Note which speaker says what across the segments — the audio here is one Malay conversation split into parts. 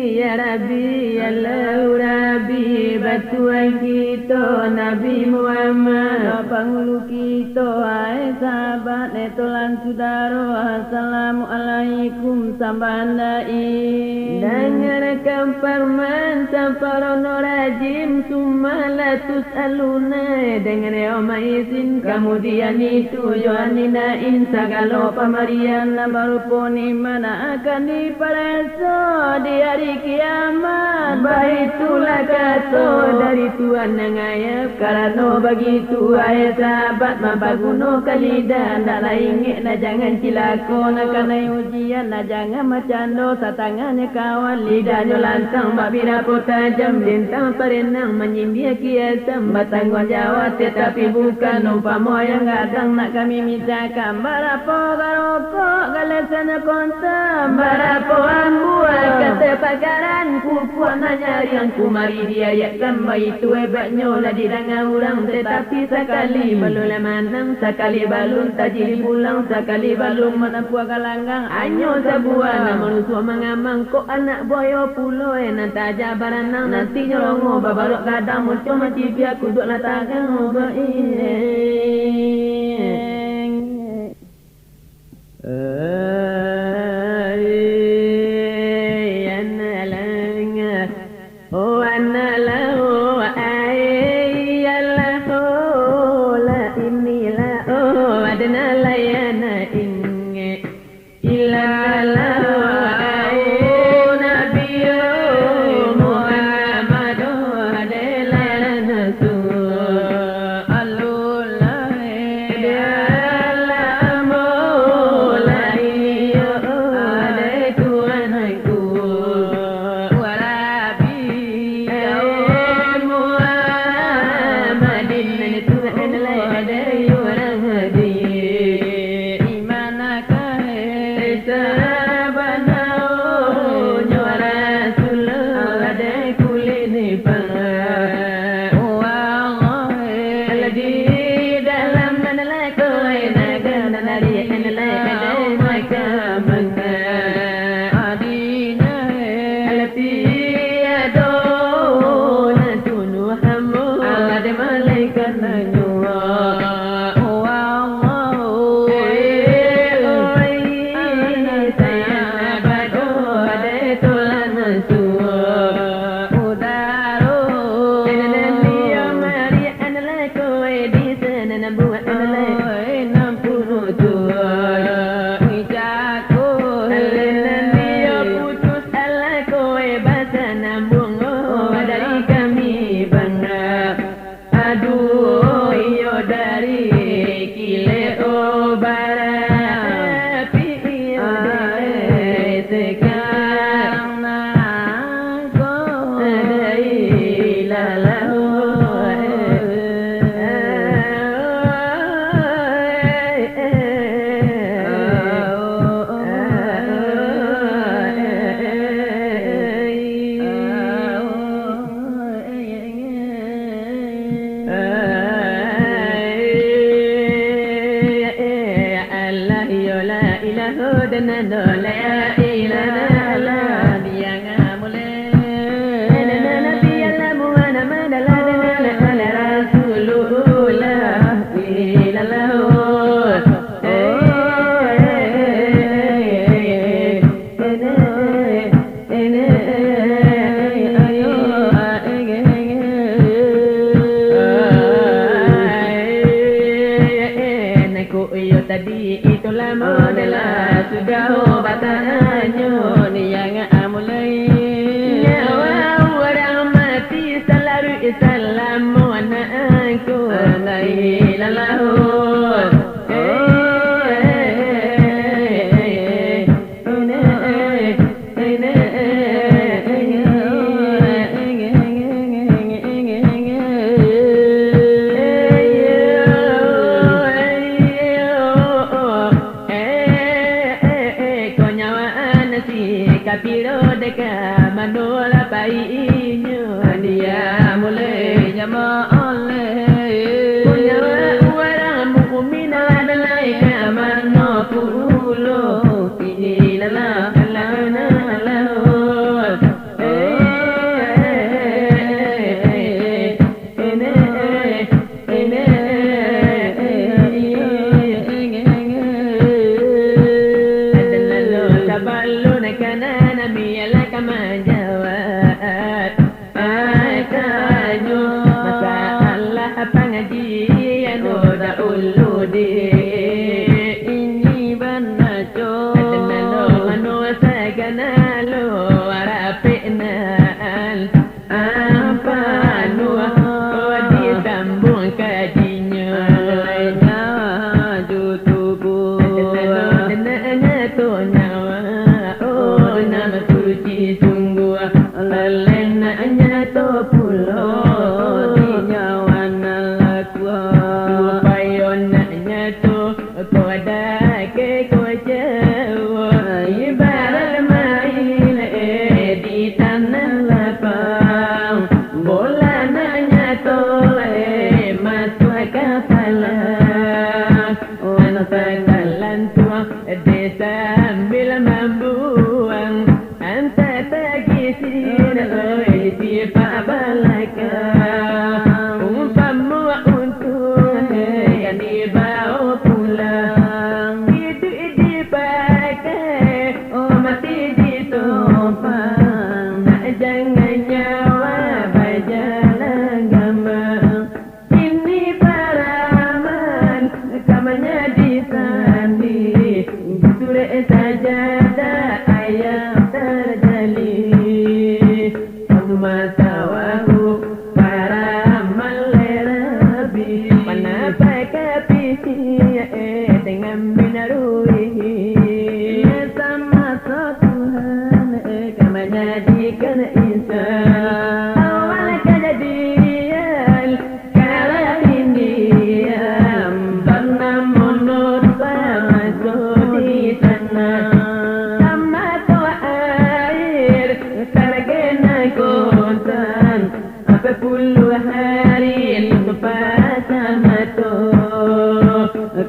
Speaker 1: ya Rabbi, ya Rabbi, bantuan kita Nabi Muhammad, penghulu kita, hai sahabat, netolan saudara, assalamualaikum sambandai. Dengarkan firman samparono rajim, summa la tus'aluna, dengan yawma izin, kemudian itu Yohanina insa kalau pemberian berupa mana akan diperasa di hari kiamat. Baitulah kata dari Tuhan yang ayat, kerana begitu ayat sahabat mampaguna kalidah, naklah ingat nak jangan cilaka, nak kena ujian, nak jangan macando, satangannya kawan, lidahnya lantang, babira pun tajam, bintang perenang, menyindir kiasam, bertanggungjawab tetapi bukan umpama yang kadang nak kami mintakan. Berapa garokok galasana kontam, berapa buat kata pagaran kupuan hanya yang kumari diayatkan, itu hebatnya lah di dengan orang, tetapi sekali belum manang, sekali balun tajiri pulang, sekali balun menempuh galanggang, hanya sebuah namun suah mengamang, kok anak boyo pulau nak tajak baranang, nanti nyolongo babarok kadang muncul macam biar kuduk latakan jawab akanyo masalah pengajian udah uludi ini banaco anu saganalo arapinal apa nu disambung kajinya jutubu dana to nyawa oh nama suci sungguh lenanya to pulo di nyawa nalakwa supayonanya to koda ke ko jawa ibarat main di tanah lapang bola nanya to masuk kapalan anak takalan tua desa sambil membuang anta tagisin di pabalaka umpamu untuk yang dibawa pulang itu dipakai mati ditumpang jangan nyawa berjalan gambang ini paraman kamanya disandi sore saja ayam terjali masa waku para malerabi panapa kapisi dengan binarui sama Tuhan kamanya jadikan insan awal kejadian kala ini pernah menurut masuk di sana sama tua air terkena kontan apa puluh hari lupa sama tu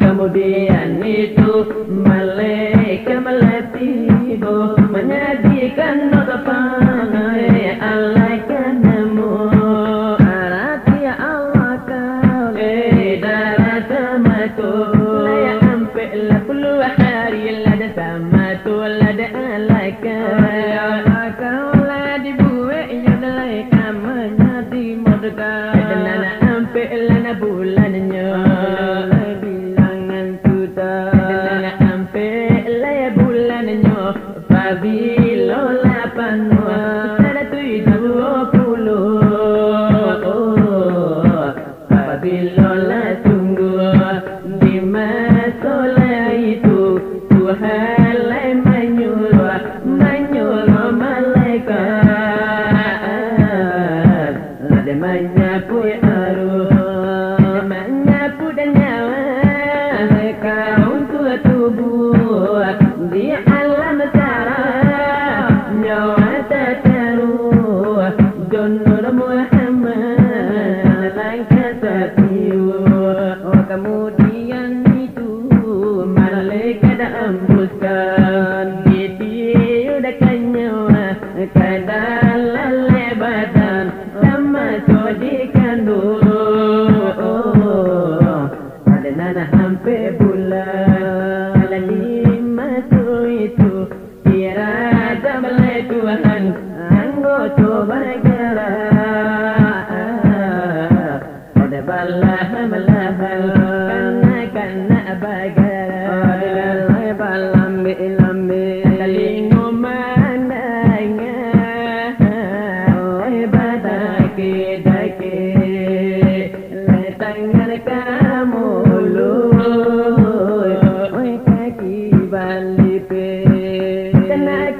Speaker 1: kemudian itu malaikat melatibu menjadikan notapan Allah kanamu arati Allah kau darah sama tu layak sampai lah puluh hari lada sama tu lada Allah kau lah dibuat yang dalai kamanya di modka dan anak sampai lah bulannya bilangan sudah dan anak sampai lah bulannya pabilo lapan sada 70 pabilo lah sungguh di masa itu Tuhan lah menyuruh malaikat ada menyapu arwah menyapu dan nyawa kau untuk tubuh di alam sarah nyawa tertaruh Donor Muhammad langkah satiu kemudian itu malaikat embuskan ditiudakan nyawa ke dalam badan sama dikandung ada nana hampir bulan lagi masuk itu irada belai Tuhan anggota bergerak ada balah karena bergerak balam telingo mandangnya badaki tangan kamu kaki balik kena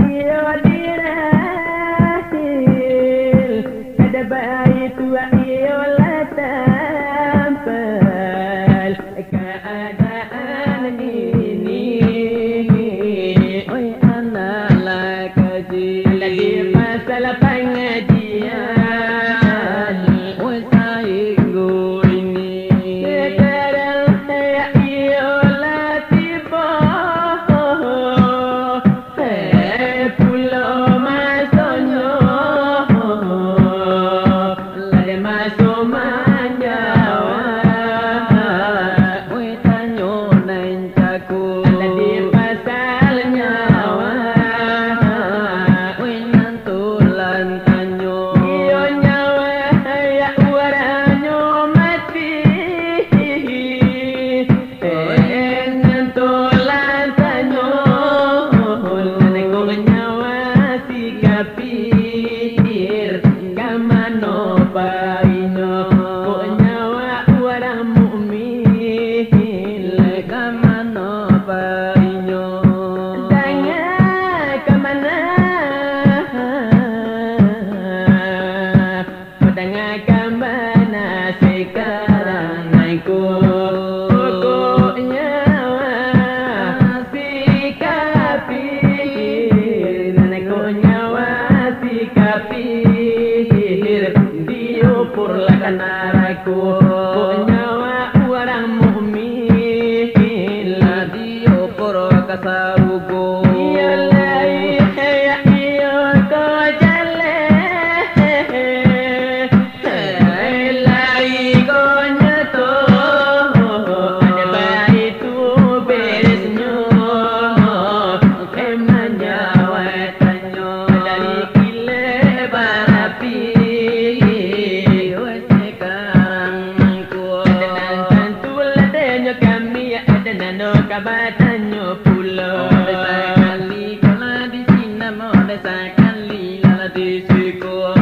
Speaker 1: iyo dirahil ada bayi tua iyo lah tampal keadaan ini anak lah kecil lagi masalah pengajian When kafir kamano paino ko nyawa orang mukmin kamano paino danga kamana danga kamana sekarang aku Kanaraku nyawa orang mukmin ladio por kasarugo ya lai ya iyo ko jale lai ko nyato ada baitu beresnyo emanya watanyo dari kile barapi kabatanyo pulau sekali kala di sini mau sekali lala di siku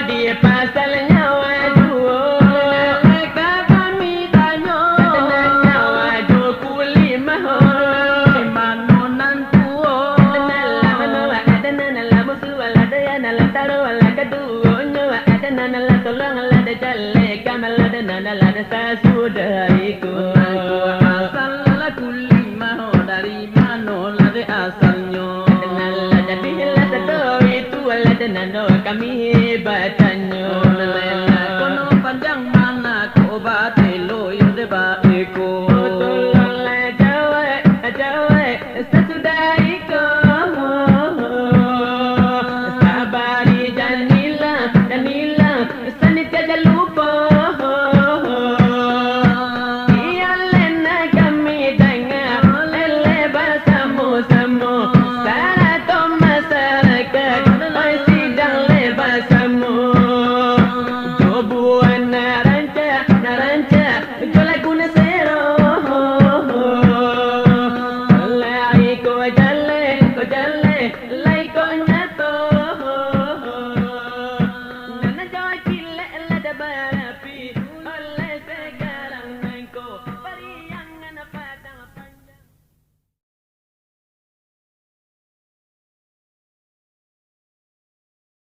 Speaker 1: dia pasalnya waduh kami tanyo nyawa do kulima mano nantu nala musu wala daya nala taro wala kadu nyawa nala tolong lada jale kamal nala sasudaiku asalnya nala jadi la satu itu wala nano kami batanyo